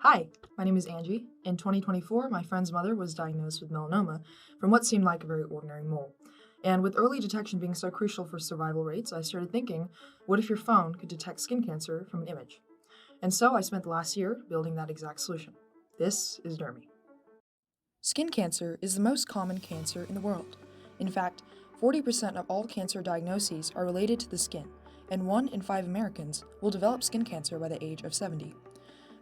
Hi, my name is Angie. In 2024, my friend's mother was diagnosed with melanoma from what seemed like a very ordinary mole. And with early detection being so crucial for survival rates, I started thinking, what if your phone could detect skin cancer from an image? And so I spent the last year building that exact solution. This is Dermi. Skin cancer is the most common cancer in the world. In fact, 40% of all cancer diagnoses are related to the skin, and 1 in 5 Americans will develop skin cancer by the age of 70.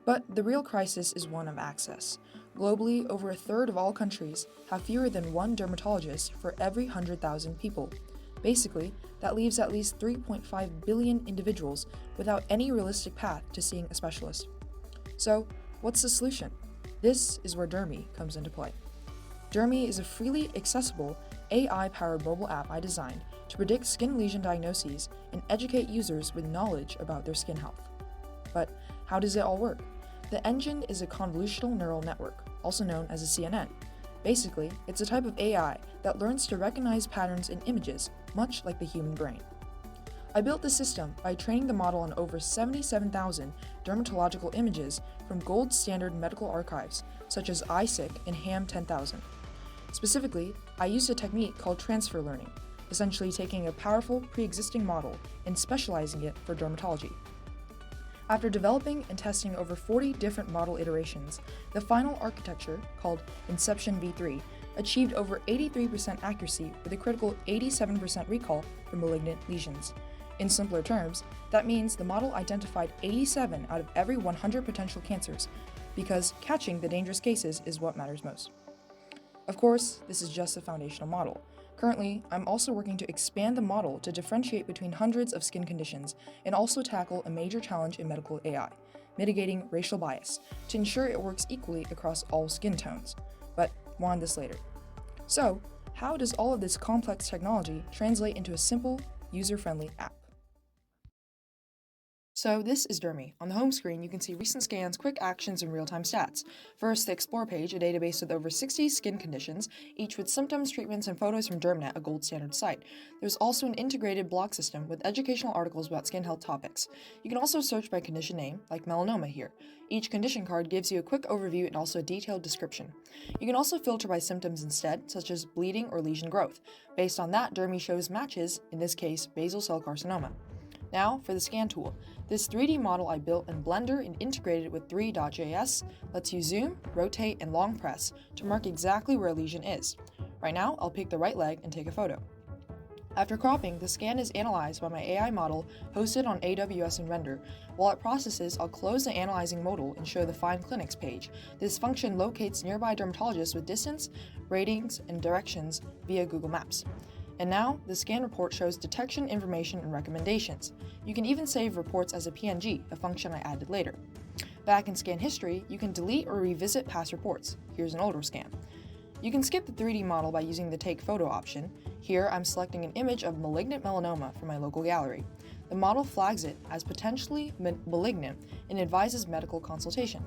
But the real crisis is one of access. Globally, over a third of all countries have fewer than one dermatologist for every 100,000 people. Basically, that leaves at least 3.5 billion individuals without any realistic path to seeing a specialist. So, what's the solution? This is where Dermi comes into play. Dermi is a freely accessible, AI-powered mobile app I designed to predict skin lesion diagnoses and educate users with knowledge about their skin health. But how does it all work? The engine is a convolutional neural network, also known as a CNN. Basically, it's a type of AI that learns to recognize patterns in images, much like the human brain. I built the system by training the model on over 77,000 dermatological images from gold standard medical archives, such as iSick and HAM 10,000. Specifically, I used a technique called transfer learning, essentially taking a powerful pre-existing model and specializing it for dermatology. After developing and testing over 40 different model iterations, the final architecture, called Inception v3, achieved over 83% accuracy with a critical 87% recall for malignant lesions. In simpler terms, that means the model identified 87 out of every 100 potential cancers, because catching the dangerous cases is what matters most. Of course, this is just a foundational model. Currently, I'm also working to expand the model to differentiate between hundreds of skin conditions and also tackle a major challenge in medical AI, mitigating racial bias, to ensure it works equally across all skin tones. But more on this later. So, how does all of this complex technology translate into a simple, user-friendly app? So this is Dermi. On the home screen, you can see recent scans, quick actions, and real-time stats. First, the Explore page, a database with over 60 skin conditions, each with symptoms, treatments, and photos from DermNet, a gold standard site. There's also an integrated blog system with educational articles about skin health topics. You can also search by condition name, like melanoma here. Each condition card gives you a quick overview and also a detailed description. You can also filter by symptoms instead, such as bleeding or lesion growth. Based on that, Dermi shows matches, in this case, basal cell carcinoma. Now, for the scan tool. This 3D model I built in Blender and integrated with 3.js lets you zoom, rotate, and long press to mark exactly where a lesion is. Right now, I'll pick the right leg and take a photo. After cropping, the scan is analyzed by my AI model hosted on AWS and Render. While it processes, I'll close the analyzing modal and show the Find Clinics page. This function locates nearby dermatologists with distance, ratings, and directions via Google Maps. And now, the scan report shows detection information and recommendations. You can even save reports as a PNG, a function I added later. Back in scan history, you can delete or revisit past reports. Here's an older scan. You can skip the 3D model by using the Take Photo option. Here, I'm selecting an image of malignant melanoma from my local gallery. The model flags it as potentially malignant and advises medical consultation.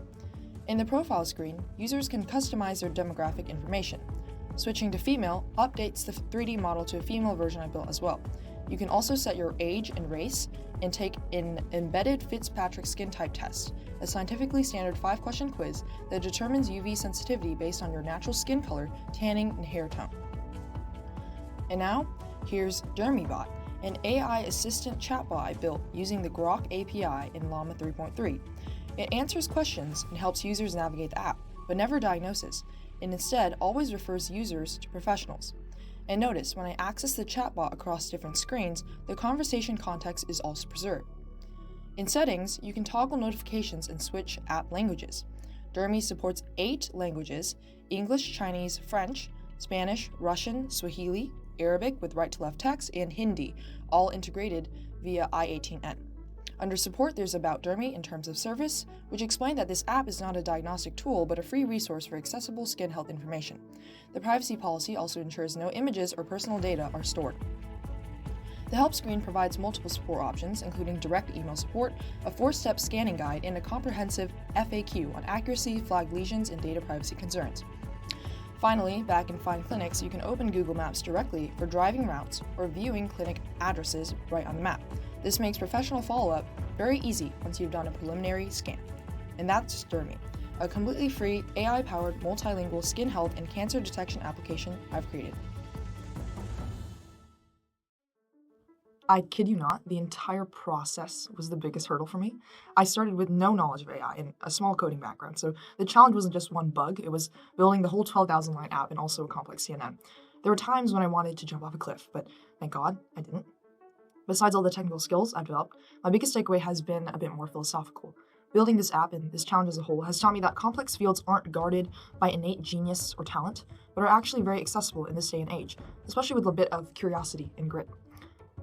In the profile screen, users can customize their demographic information. Switching to female updates the 3D model to a female version I built as well. You can also set your age and race and take an embedded Fitzpatrick skin type test, a scientifically standard 5-question quiz that determines UV sensitivity based on your natural skin color, tanning, and hair tone. And now, here's DermiBot, an AI assistant chatbot I built using the Grok API in Llama 3.3. It answers questions and helps users navigate the app, but never diagnoses, and instead always refers users to professionals. And notice, when I access the chatbot across different screens, the conversation context is also preserved. In settings, you can toggle notifications and switch app languages. Dermi supports 8 languages: English, Chinese, French, Spanish, Russian, Swahili, Arabic with right-to-left text, and Hindi, all integrated via I18N. Under support, there's About Dermi in terms of service, which explain that this app is not a diagnostic tool but a free resource for accessible skin health information. The privacy policy also ensures no images or personal data are stored. The help screen provides multiple support options, including direct email support, a 4-step scanning guide, and a comprehensive FAQ on accuracy, flagged lesions, and data privacy concerns. Finally, back in Find Clinics, you can open Google Maps directly for driving routes or viewing clinic addresses right on the map. This makes professional follow-up very easy once you've done a preliminary scan. And that's Dermi. a completely free, AI-powered, multilingual skin health and cancer detection application I've created. I kid you not, the entire process was the biggest hurdle for me. I started with no knowledge of AI and a small coding background, so the challenge wasn't just one bug, it was building the whole 12,000 line app and also a complex CNN. There were times when I wanted to jump off a cliff, but thank God I didn't. Besides all the technical skills I've developed, my biggest takeaway has been a bit more philosophical. Building this app and this challenge as a whole has taught me that complex fields aren't guarded by innate genius or talent, but are actually very accessible in this day and age, especially with a bit of curiosity and grit.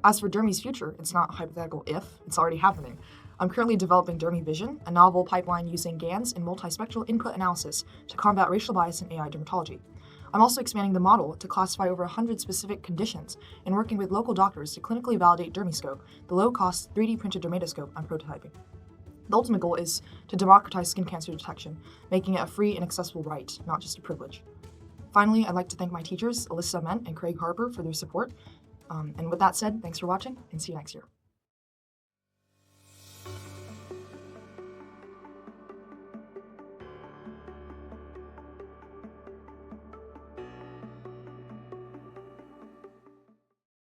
As for Dermi's future, it's not hypothetical if, it's already happening. I'm currently developing Dermi Vision, a novel pipeline using GANs and multispectral input analysis to combat racial bias in AI dermatology. I'm also expanding the model to classify over 100 specific conditions and working with local doctors to clinically validate DermiScope, the low-cost 3D printed dermatoscope I'm prototyping. The ultimate goal is to democratize skin cancer detection, making it a free and accessible right, not just a privilege. Finally, I'd like to thank my teachers, Alyssa Ment and Craig Harper, for their support. And with that said, thanks for watching, and see you next year.